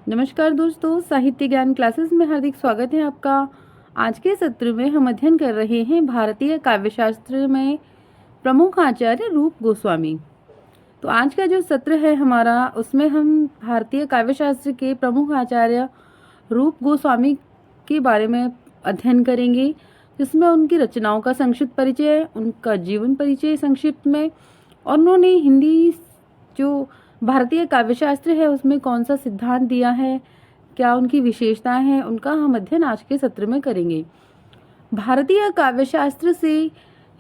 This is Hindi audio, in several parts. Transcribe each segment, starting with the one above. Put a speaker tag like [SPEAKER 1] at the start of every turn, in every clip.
[SPEAKER 1] नमस्कार दोस्तों, साहित्य ज्ञान क्लासेस में हार्दिक स्वागत है आपका। आज के सत्र में हम अध्ययन कर रहे हैं भारतीय काव्यशास्त्र में प्रमुख आचार्य रूप गोस्वामी। तो आज का जो सत्र है हमारा, उसमें हम भारतीय काव्यशास्त्र के प्रमुख आचार्य रूप गोस्वामी के बारे में अध्ययन करेंगे, जिसमें उनकी रचनाओं का संक्षिप्त परिचय, उनका जीवन परिचय संक्षिप्त में, और उन्होंने हिंदी जो भारतीय काव्यशास्त्र है उसमें कौन सा सिद्धांत दिया है, क्या उनकी विशेषताएं हैं, उनका हम अध्ययन आज के सत्र में करेंगे। भारतीय काव्यशास्त्र से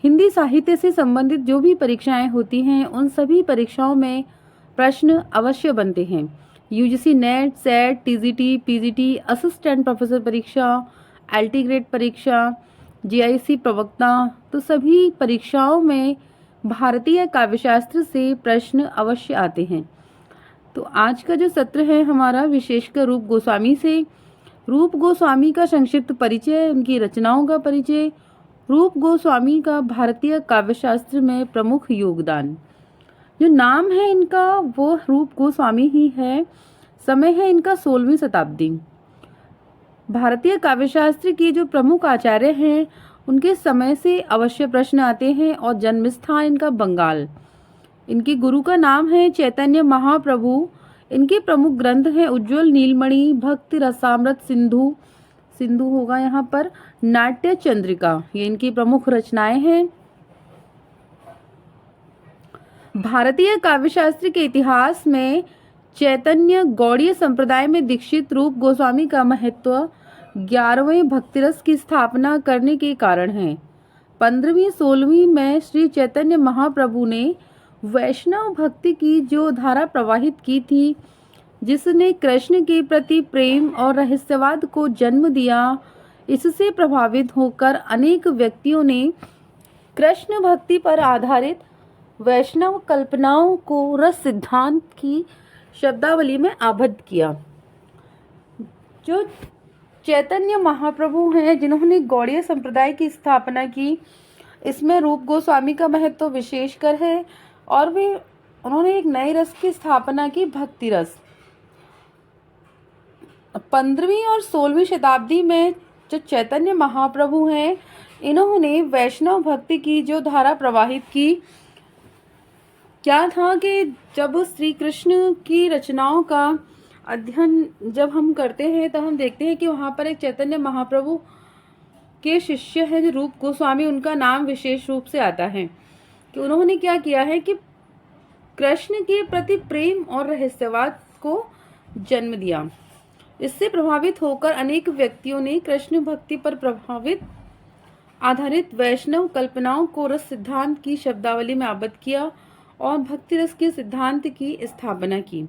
[SPEAKER 1] हिंदी साहित्य से संबंधित जो भी परीक्षाएं होती हैं, उन सभी परीक्षाओं में प्रश्न अवश्य बनते हैं। UGC net, set, TGT, PGT, assistant professor परीक्षा, एलटी ग्रेड परीक्षा, जीआईसी प्रवक्ता, तो सभी परीक्षाओं में भारतीय काव्यशास्त्र से प्रश्न अवश्य आते हैं। तो आज का जो सत्र है हमारा विशेषकर रूप गोस्वामी से, रूप गोस्वामी का संक्षिप्त परिचय, उनकी रचनाओं का परिचय, रूप गोस्वामी का भारतीय काव्यशास्त्र में प्रमुख योगदान। जो नाम है इनका वो रूप गोस्वामी ही है। समय है इनका 16वीं शताब्दी। भारतीय काव्यशास्त्र के जो प्रमुख आचार्य हैं उनके समय से अवश्य प्रश्न आते हैं, और जन्मस्थान इनका बंगाल। इनके गुरु का नाम है चैतन्य महाप्रभु। इनके प्रमुख ग्रंथ हैं उज्ज्वल नीलमणि, भक्ति रसामृत सिंधु, सिंधु होगा यहाँ पर, नाट्य चंद्रिका, ये इनकी प्रमुख रचनाएं हैं। भारतीय काव्यशास्त्र के इतिहास में चैतन्य गौड़ीय संप्रदाय में दीक्षित रूप गोस्वामी का महत्व 11वें भक्तिरस की स्थापना करने के कारण है। 15वीं 16वीं में श्री चैतन्य महाप्रभु ने वैष्णव भक्ति की जो धारा प्रवाहित की थी, जिसने कृष्ण के प्रति प्रेम और रहस्यवाद को जन्म दिया, इससे प्रभावित होकर अनेक व्यक्तियों ने कृष्ण भक्ति पर आधारित वैष्णव कल्पनाओं को रस सिद्धांत की शब्दावली में आबद्ध किया। जो चैतन्य महाप्रभु हैं, जिन्होंने गौड़ीय संप्रदाय की स्थापना की, इसमें रूप गोस्वामी का महत्व विशेषकर है, और उन्होंने एक नए रस की स्थापना की, भक्ति रस। 15वीं और 16वीं शताब्दी में जो चैतन्य महाप्रभु हैं, इन्होंने वैष्णव भक्ति की जो धारा प्रवाहित की, क्या था कि जब श्री कृष्ण की रचनाओं का अध्ययन जब हम करते हैं तो हम देखते हैं कि वहाँ पर एक चैतन्य महाप्रभु के शिष्य हैं जो रूप गोस्वामी, उनका नाम विशेष रूप से आता है कि उन्होंने क्या किया है कि कृष्ण के प्रति प्रेम और रहस्यवाद को जन्म दिया। इससे प्रभावित होकर अनेक व्यक्तियों ने कृष्ण भक्ति पर प्रभावित आधारित वैष्णव कल्पनाओं को रस सिद्धांत की शब्दावली में आबद्ध किया और भक्ति रस के सिद्धांत की स्थापना की।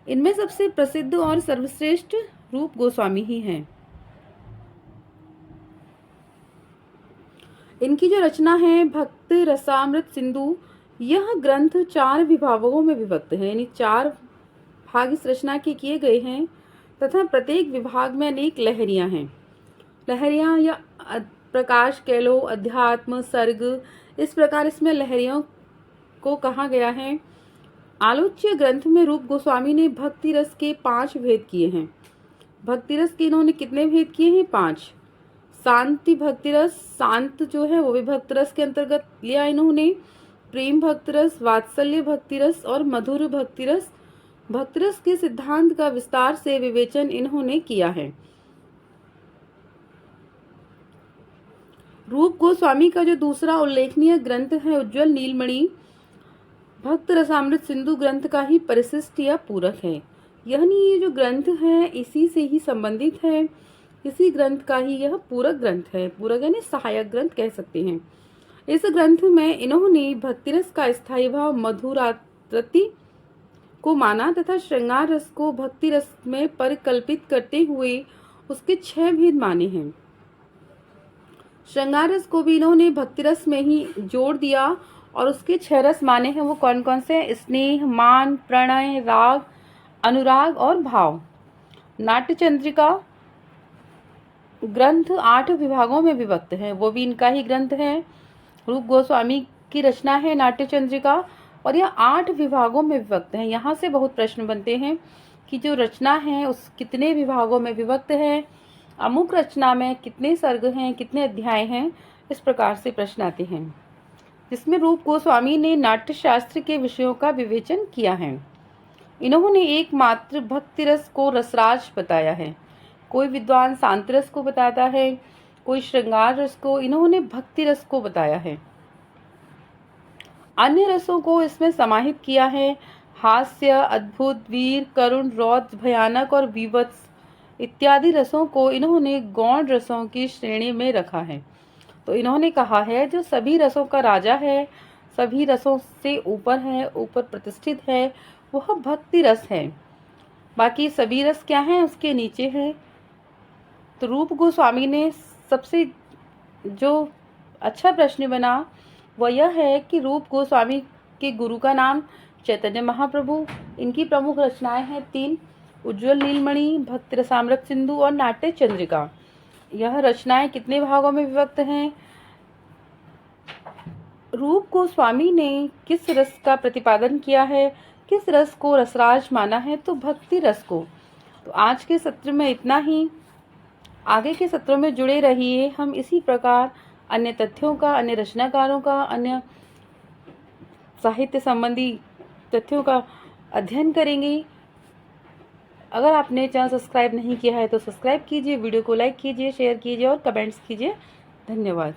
[SPEAKER 1] इनमें सबसे प्रसिद्ध और सर्वश्रेष्ठ रूप गोस्वामी ही हैं। इनकी जो रचना है भक्ति रसामृत सिंधु, यह ग्रंथ 4 विभागों में विभक्त है, यानी 4 भाग इस रचना के किए गए हैं, तथा प्रत्येक विभाग में अनेक लहरियां हैं। लहरियां या प्रकाश कह लो, अध्यात्म, सर्ग, इस प्रकार इसमें लहरियों को कहा गया है। आलोच्य ग्रंथ में रूप गोस्वामी ने भक्ति रस के 5 भेद किए हैं। भक्ति रस के इन्होंने कितने भेद किए हैं? 5। शांति भक्ति रस, शांत जो है वो भी भक्ति रस के अंतर्गत लिया इन्होंने। प्रेम भक्ति रस, वात्सल्य भक्ति रस और मधुर भक्ति रस। भक्ति रस के सिद्धांत का विस्तार से विवेचन इन्होंने किया है। रूप गोस्वामी का जो दूसरा उल्लेखनीय ग्रंथ है उज्ज्वल नीलमणि, भक्त रसामृत सिंधु ग्रंथ का ही परिशिष्ट या पूरक है। यानी ये जो ग्रंथ है इसी से ही संबंधित है, इसी ग्रंथ का ही यह पूरक ग्रंथ है। पूरक यानी सहायक ग्रंथ कह सकते हैं। इस ग्रंथ में इन्होंने भक्ति रस का स्थायी भाव मधुराकृति को माना तथा श्रृंगार रस को भक्ति रस में परिकल्पित करते हुए उसके 6 भेद माने हैं। श्रृंगार रस को भी इन्होंने भक्ति रस में ही जोड़ दिया और उसके 6 रस माने हैं। वो कौन कौन से? स्नेह, मान, प्रणय, राग, अनुराग और भाव। नाट्य चंद्रिका ग्रंथ 8 विभागों में विभक्त है, वो भी इनका ही ग्रंथ है। रूप गोस्वामी की रचना है नाट्य चंद्रिका, और यह 8 विभागों में विभक्त है। यहाँ से बहुत प्रश्न बनते हैं की जो रचना है उस कितने विभागों में विभक्त है, अमुक रचना में कितने सर्ग हैं, कितने अध्याय हैं, इस प्रकार से प्रश्न आते हैं, जिसमें रूप गोस्वामी ने नाट्य शास्त्र के विषयों का विवेचन किया है। इन्होंने एकमात्र भक्ति रस को रसराज बताया है। कोई विद्वान शांत रस को बताता है, कोई श्रृंगार रस को, इन्होंने भक्ति रस को बताया है। अन्य रसों को इसमें समाहित किया है। हास्य, अद्भुत, वीर, करुण, रौद्र, भयानक और विवत्स इत्यादि रसों को इन्होंने गौण रसों की श्रेणी में रखा है। तो इन्होंने कहा है जो सभी रसों का राजा है, सभी रसों से ऊपर है, ऊपर प्रतिष्ठित है, वह भक्ति रस है। बाकी सभी रस क्या हैं, उसके नीचे है। तो रूप गोस्वामी ने सबसे जो अच्छा प्रश्न बना वह यह है कि रूप गोस्वामी के गुरु का नाम चैतन्य महाप्रभु। इनकी प्रमुख रचनाएं हैं 3, उज्ज्वल नीलमणि, भक्ति रसामृत सिंधु और नाट्य चंद्रिका। यह रचनाएं कितने भागों में विभक्त हैं? रूप गोस्वामी ने किस रस का प्रतिपादन किया है, किस रस को रसराज माना है? तो भक्ति रस को। तो आज के सत्र में इतना ही। आगे के सत्रों में जुड़े रहिए। हम इसी प्रकार अन्य तथ्यों का, अन्य रचनाकारों का, अन्य साहित्य संबंधी तथ्यों का अध्ययन करेंगे। अगर आपने चैनल सब्सक्राइब नहीं किया है तो सब्सक्राइब कीजिए, वीडियो को लाइक कीजिए, शेयर कीजिए और कमेंट्स कीजिए। धन्यवाद।